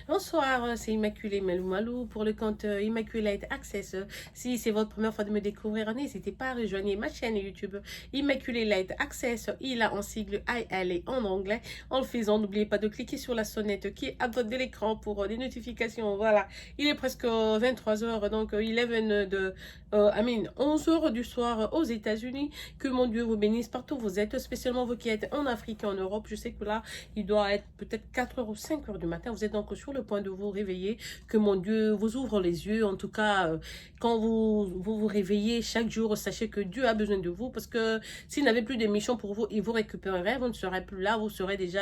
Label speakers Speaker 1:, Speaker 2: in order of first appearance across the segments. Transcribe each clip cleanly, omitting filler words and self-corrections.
Speaker 1: Bonsoir, c'est Immaculée Malou Malou pour le compte Immaculate Access. Si c'est votre première fois de me découvrir, n'hésitez pas à rejoindre ma chaîne YouTube Immaculate Access. Il a en sigle IL en anglais. En le faisant, n'oubliez pas de cliquer sur la sonnette qui est à droite de l'écran pour des notifications. Voilà, il est presque 23 heures, donc 11 heures du soir aux États-Unis. Que mon Dieu vous bénisse partout où vous êtes, spécialement vous qui êtes en Afrique et en Europe. Je sais que là, il doit être peut-être 4 heures ou 5 heures du matin. Vous êtes donc sur le point de vous réveiller. Que mon Dieu vous ouvre les yeux. En tout cas, quand vous réveillez chaque jour, sachez que Dieu a besoin de vous. Parce que s'il n'avait plus de mission pour vous, il vous récupérerait. Vous ne serez plus là. Vous serez déjà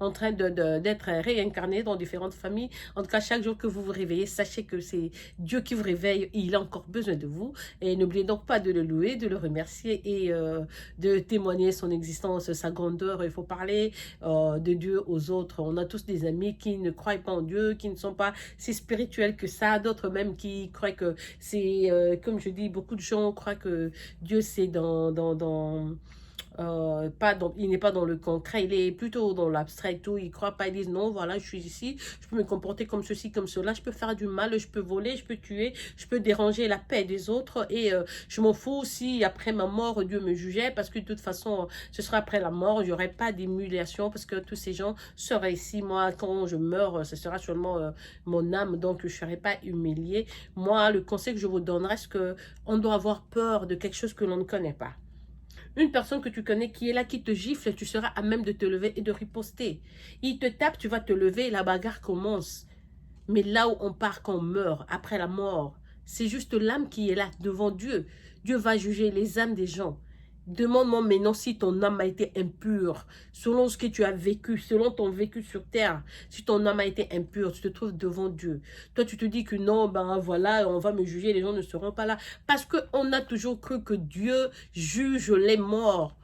Speaker 1: en train d'être réincarné dans différentes familles. En tout cas, chaque jour que vous vous réveillez, sachez que c'est Dieu qui vous réveille. Il a encore besoin de vous. Et n'oubliez donc pas de le louer, de le remercier et de témoigner son existence, sa grandeur. Il faut parler de Dieu aux autres. On a tous des amis qui ne croient pas en Dieu, qui ne sont pas si spirituels que ça, d'autres même qui croient que c'est, comme je dis, beaucoup de gens croient que Dieu c'est pas dans, il n'est pas dans le concret, il est plutôt dans l'abstrait, tout. Ils croient pas, ils disent non, voilà, je suis ici, je peux me comporter comme ceci, comme cela, je peux faire du mal, je peux voler, je peux tuer, je peux déranger la paix des autres et je m'en fous si après ma mort Dieu me jugeait parce que de toute façon ce sera après la mort, il n'y aurait pas d'émulation parce que tous ces gens seraient ici. Moi, quand je meurs, ce sera seulement mon âme, donc je ne serai pas humilié. Moi, le conseil que je vous donnerais, c'est que on doit avoir peur de quelque chose que l'on ne connaît pas. Une personne que tu connais qui est là, qui te gifle, tu seras à même de te lever et de riposter. Il te tape, tu vas te lever et la bagarre commence. Mais là où on part quand on meurt, après la mort, c'est juste l'âme qui est là devant Dieu. Dieu va juger les âmes des gens. Demande-moi maintenant si ton âme a été impure, selon ce que tu as vécu, selon ton vécu sur terre. Si ton âme a été impure, tu te trouves devant Dieu. Toi, tu te dis que non, ben voilà, on va me juger, les gens ne seront pas là. Parce qu'on a toujours cru que Dieu juge les morts.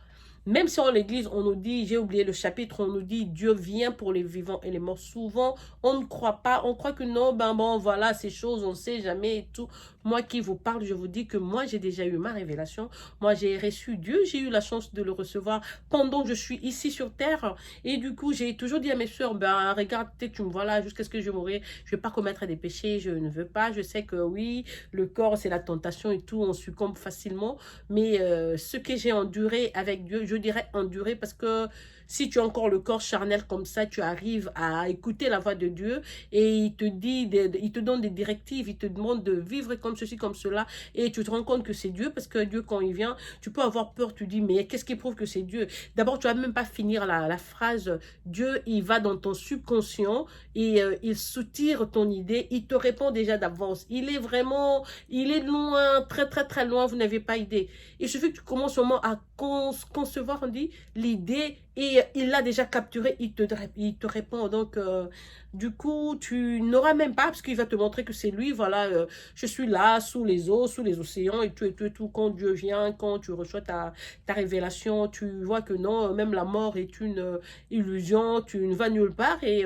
Speaker 1: Même si en l'église, on nous dit, j'ai oublié le chapitre, on nous dit Dieu vient pour les vivants et les morts. Souvent, on ne croit pas, on croit que non, ben bon, voilà, ces choses, on ne sait jamais et tout. Moi qui vous parle, je vous dis que moi, j'ai déjà eu ma révélation. Moi, j'ai reçu Dieu, j'ai eu la chance de le recevoir pendant que je suis ici sur terre. Et du coup, j'ai toujours dit à mes soeurs, ben regarde, tu me vois là, jusqu'à ce que je mourrai, je ne vais pas commettre des péchés, je ne veux pas. Je sais que oui, le corps, c'est la tentation et tout, on succombe facilement. Mais ce que j'ai enduré avec Dieu, je dirais enduré parce que si tu as encore le corps charnel comme ça, tu arrives à écouter la voix de Dieu et il te dit, il te donne des directives, il te demande de vivre comme ceci, comme cela et tu te rends compte que c'est Dieu parce que Dieu, quand il vient, tu peux avoir peur, tu dis, mais qu'est-ce qui prouve que c'est Dieu? D'abord, tu vas même pas finir la phrase, Dieu, il va dans ton subconscient et il soutire ton idée, il te répond déjà d'avance. Il est vraiment, il est loin, très très très loin, vous n'avez pas idée. Il suffit que tu commences seulement à concevoir, on dit, l'idée et il l'a déjà capturé, il te répond. Donc, du coup, tu n'auras même pas, parce qu'il va te montrer que c'est lui, voilà, je suis là, sous les eaux, sous les océans, et tout, et tout, et tout. Quand Dieu vient, quand tu reçois ta révélation, tu vois que non, même la mort est une illusion, tu ne vas nulle part, et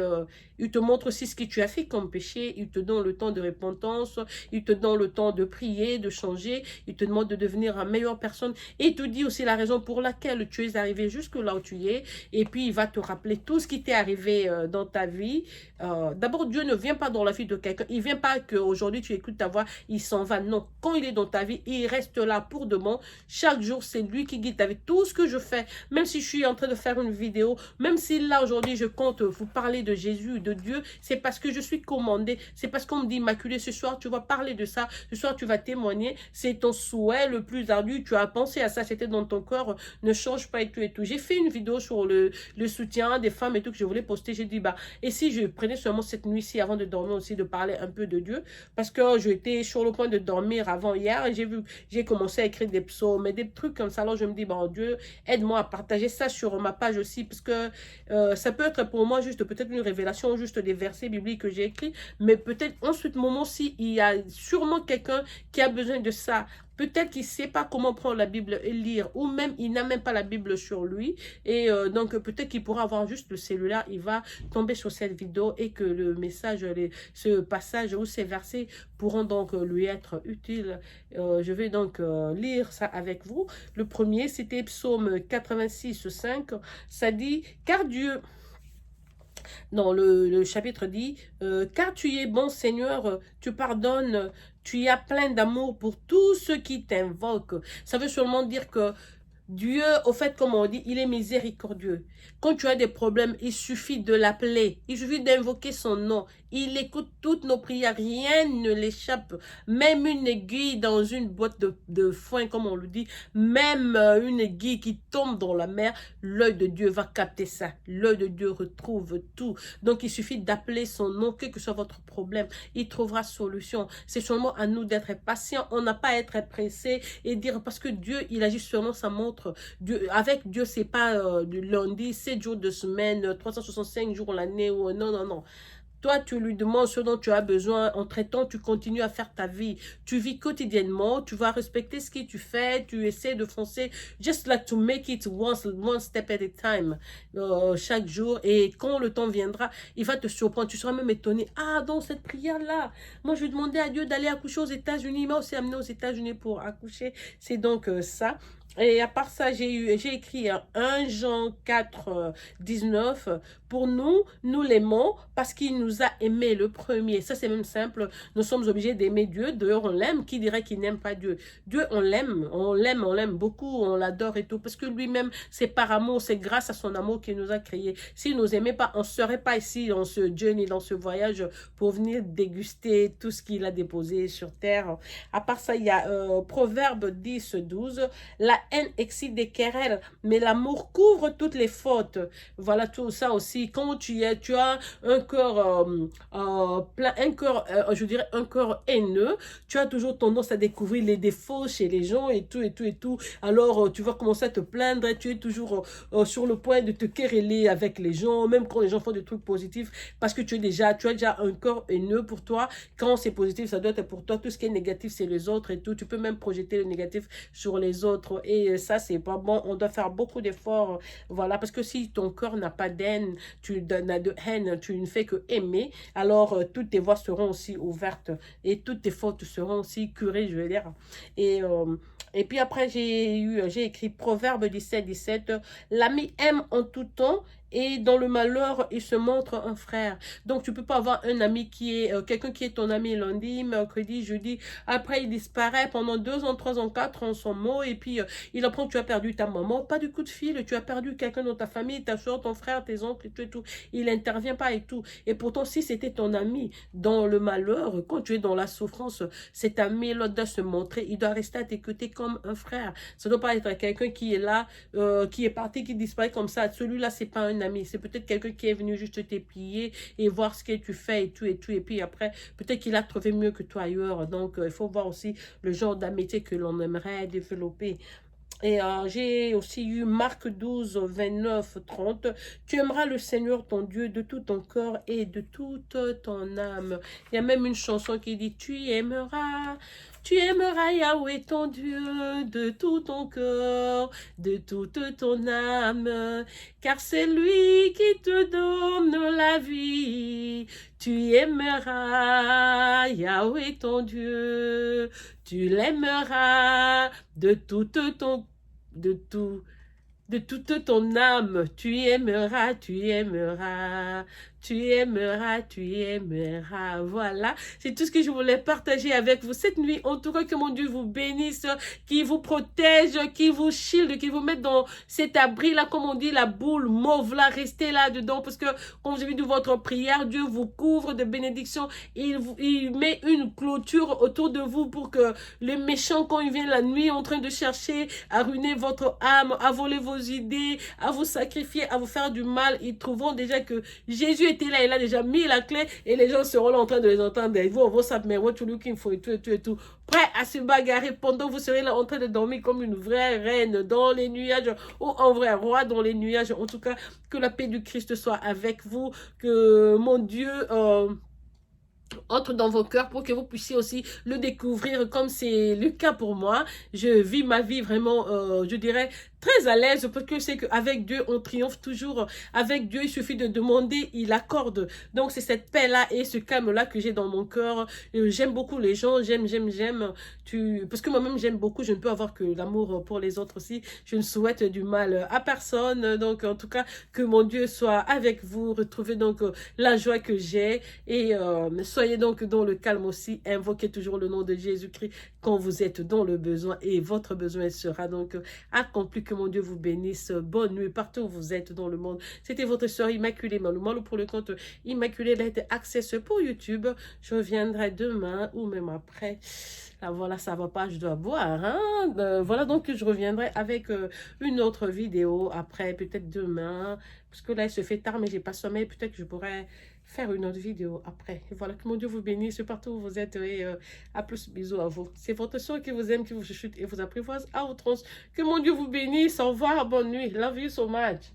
Speaker 1: il te montre aussi ce que tu as fait comme péché, il te donne le temps de repentance, il te donne le temps de prier, de changer, il te demande de devenir une meilleure personne, et il te dit aussi la raison pour laquelle tu es arrivé jusque là où tu es, et puis il va te rappeler tout ce qui t'est arrivé dans ta vie. D'abord, Dieu ne vient pas dans la vie de quelqu'un, il ne vient pas qu'aujourd'hui tu écoutes ta voix, il s'en va, non. Quand il est dans ta vie, il reste là pour demain. Chaque jour, c'est lui qui guide ta vie. Tout ce que je fais, même si je suis en train de faire une vidéo, même si là aujourd'hui je compte vous parler de Jésus, de Dieu, c'est parce que je suis commandée, c'est parce qu'on me dit, Immaculée, ce soir tu vas parler de ça, ce soir tu vas témoigner, c'est ton souhait le plus ardu, tu as pensé à ça, c'était dans ton corps, ne change pas et tout et tout. J'ai fait une vidéo sur le soutien des femmes et tout que je voulais poster, j'ai dit, bah, et si je prenais seulement cette nuit-ci avant de dormir aussi, de parler un peu de Dieu, parce que j'étais sur le point de dormir avant hier, et j'ai commencé à écrire des psaumes et des trucs comme ça, alors je me dis, bon Dieu, aide-moi à partager ça sur ma page aussi, parce que ça peut être pour moi juste peut-être une révélation, juste des versets bibliques que j'ai écrits, mais peut-être en ce moment-ci, il y a sûrement quelqu'un qui a besoin de ça. Peut-être qu'il ne sait pas comment prendre la Bible et lire, ou même il n'a même pas la Bible sur lui, et donc peut-être qu'il pourra avoir juste le cellulaire, il va tomber sur cette vidéo et que le message, ce passage ou ces versets pourront donc lui être utiles. Je vais donc lire ça avec vous. Le premier, c'était Psaume 86, 5, ça dit « Car Dieu Non, le chapitre dit, car tu es bon Seigneur, tu pardonnes, tu as plein d'amour pour tous ceux qui t'invoquent. Ça veut seulement dire que Dieu, au fait, comme on dit, il est miséricordieux. Quand tu as des problèmes, il suffit de l'appeler. Il suffit d'invoquer son nom. Il écoute toutes nos prières. Rien ne l'échappe. Même une aiguille dans une boîte de foin, comme on le dit, même une aiguille qui tombe dans la mer, l'œil de Dieu va capter ça. L'œil de Dieu retrouve tout. Donc, il suffit d'appeler son nom, quel que soit votre problème. Il trouvera solution. C'est seulement à nous d'être patients. On n'a pas à être pressé et dire, parce que Dieu, il agit selon sa montre. Dieu, avec Dieu, c'est pas du lundi, 7 jours de semaine, 365 jours l'année. Non, non, non. Toi, tu lui demandes ce dont tu as besoin. Entre-temps, tu continues à faire ta vie. Tu vis quotidiennement. Tu vas respecter ce que tu fais. Tu essaies de foncer. Just like to make it one step at a time. Chaque jour. Et quand le temps viendra, il va te surprendre. Tu seras même étonné. Ah, dans cette prière-là, moi, je demandais à Dieu d'aller accoucher aux États-Unis. Il m'a aussi amené aux États-Unis pour accoucher. C'est donc ça. Et à part ça, j'ai écrit 1 Jean 4, 19. Pour nous, nous l'aimons parce qu'il nous a aimés le premier. Ça, c'est même simple. Nous sommes obligés d'aimer Dieu. D'ailleurs, on l'aime. Qui dirait qu'il n'aime pas Dieu? Dieu, on l'aime. On l'aime beaucoup. On l'adore et tout. Parce que lui-même, c'est par amour. C'est grâce à son amour qu'il nous a créés. S'il ne nous aimait pas, on ne serait pas ici dans ce journey, dans ce voyage pour venir déguster tout ce qu'il a déposé sur terre. À part ça, il y a Proverbe 10, 12. La haine excite des querelles, mais l'amour couvre toutes les fautes. Voilà tout ça aussi. Quand tu as un cœur plein, je dirais un cœur haineux, tu as toujours tendance à découvrir les défauts chez les gens et tout, et tout, et tout. Alors, tu vas commencer à te plaindre et tu es toujours sur le point de te quereller avec les gens, même quand les gens font des trucs positifs, parce que tu as déjà un cœur haineux pour toi. Quand c'est positif, ça doit être pour toi. Tout ce qui est négatif, c'est les autres et tout. Tu peux même projeter le négatif sur les autres. Et ça, c'est pas bon. On doit faire beaucoup d'efforts. Voilà, parce que si ton cœur n'a pas d'haine, tu n'as de haine, tu ne fais que aimer, alors toutes tes voies seront aussi ouvertes et toutes tes fautes seront aussi curées, je veux dire. Et puis après, j'ai écrit Proverbe 17, 17. L'ami aime en tout temps et dans le malheur, il se montre un frère. Donc, tu peux pas avoir un ami qui est, quelqu'un qui est ton ami lundi, mercredi, jeudi. Après, il disparaît pendant 2 ans, 3 ans, 4 ans, son mot. Et puis, il apprend que tu as perdu ta maman. Pas du coup de fil, tu as perdu quelqu'un dans ta famille, ta soeur, ton frère, tes oncles et tout et tout. Il intervient pas et tout. Et pourtant, si c'était ton ami dans le malheur, quand tu es dans la souffrance, cet ami, l'autre doit se montrer. Il doit rester à tes côtés comme un frère. Ça doit pas être quelqu'un qui est là, qui est parti, qui disparaît comme ça. Celui-là, c'est pas un ami. C'est peut-être quelqu'un qui est venu juste t'épier et voir ce que tu fais et tout et tout. Et puis après, peut-être qu'il a trouvé mieux que toi ailleurs. Donc, il faut voir aussi le genre d'amitié que l'on aimerait développer. Et j'ai aussi eu Marc 12, 29, 30. Tu aimeras le Seigneur ton Dieu de tout ton cœur et de toute ton âme. Il y a même une chanson qui dit, tu aimeras Yahweh ton Dieu de tout ton cœur, de toute ton âme, car c'est lui qui te donne la vie. Tu aimeras Yahweh ton Dieu, tu l'aimeras de tout, de toute ton âme, tu aimeras, tu aimeras, tu aimeras, tu aimeras. Voilà, c'est tout ce que je voulais partager avec vous cette nuit. En tout cas, que mon Dieu vous bénisse, qui vous protège, qui vous shield, qui vous mette dans cet abri-là, comme on dit, la boule mauve là, restez là-dedans, parce que quand vous avez de votre prière, Dieu vous couvre de bénédictions. Il met une clôture autour de vous pour que les méchants, quand ils viennent la nuit en train de chercher à ruiner votre âme, à voler vos idées, à vous sacrifier, à vous faire du mal, ils trouveront déjà que Jésus était là, il a déjà mis la clé et les gens seront là en train de les entendre. Ils vont WhatsApp, mais what you looking for et tout et tout et tout. Prêts à se bagarrer pendant vous serez là en train de dormir comme une vraie reine dans les nuages ou un vrai roi dans les nuages. En tout cas, que la paix du Christ soit avec vous, que mon Dieu entre dans vos cœurs pour que vous puissiez aussi le découvrir comme c'est le cas pour moi. Je vis ma vie vraiment, je dirais, très à l'aise parce que c'est qu'avec Dieu, on triomphe toujours. Avec Dieu, il suffit de demander, il accorde. Donc, c'est cette paix-là et ce calme-là que j'ai dans mon cœur. J'aime beaucoup les gens, j'aime. Parce que moi-même, j'aime beaucoup. Je ne peux avoir que l'amour pour les autres aussi. Je ne souhaite du mal à personne. Donc, en tout cas, que mon Dieu soit avec vous. Retrouvez donc la joie que j'ai. Et soyez donc dans le calme aussi. Invoquez toujours le nom de Jésus-Christ quand vous êtes dans le besoin. Et votre besoin sera donc accompli. Que mon Dieu vous bénisse. Bonne nuit partout où vous êtes dans le monde. C'était votre soeur Immaculée Malou pour le compte Immaculée Lettre Access pour YouTube. Je reviendrai demain ou même après. Là, voilà, ça va pas, je dois boire. Hein? Voilà, donc je reviendrai avec une autre vidéo après, peut-être demain. Parce que là, il se fait tard, mais j'ai pas sommeil. Peut-être que je pourrais faire une autre vidéo après. Et voilà, que mon Dieu vous bénisse partout où vous êtes. Et à plus, bisous à vous. C'est votre soeur qui vous aime, qui vous chuchote et vous apprivoise à outrance. Que mon Dieu vous bénisse. Au revoir, bonne nuit. Love you so much.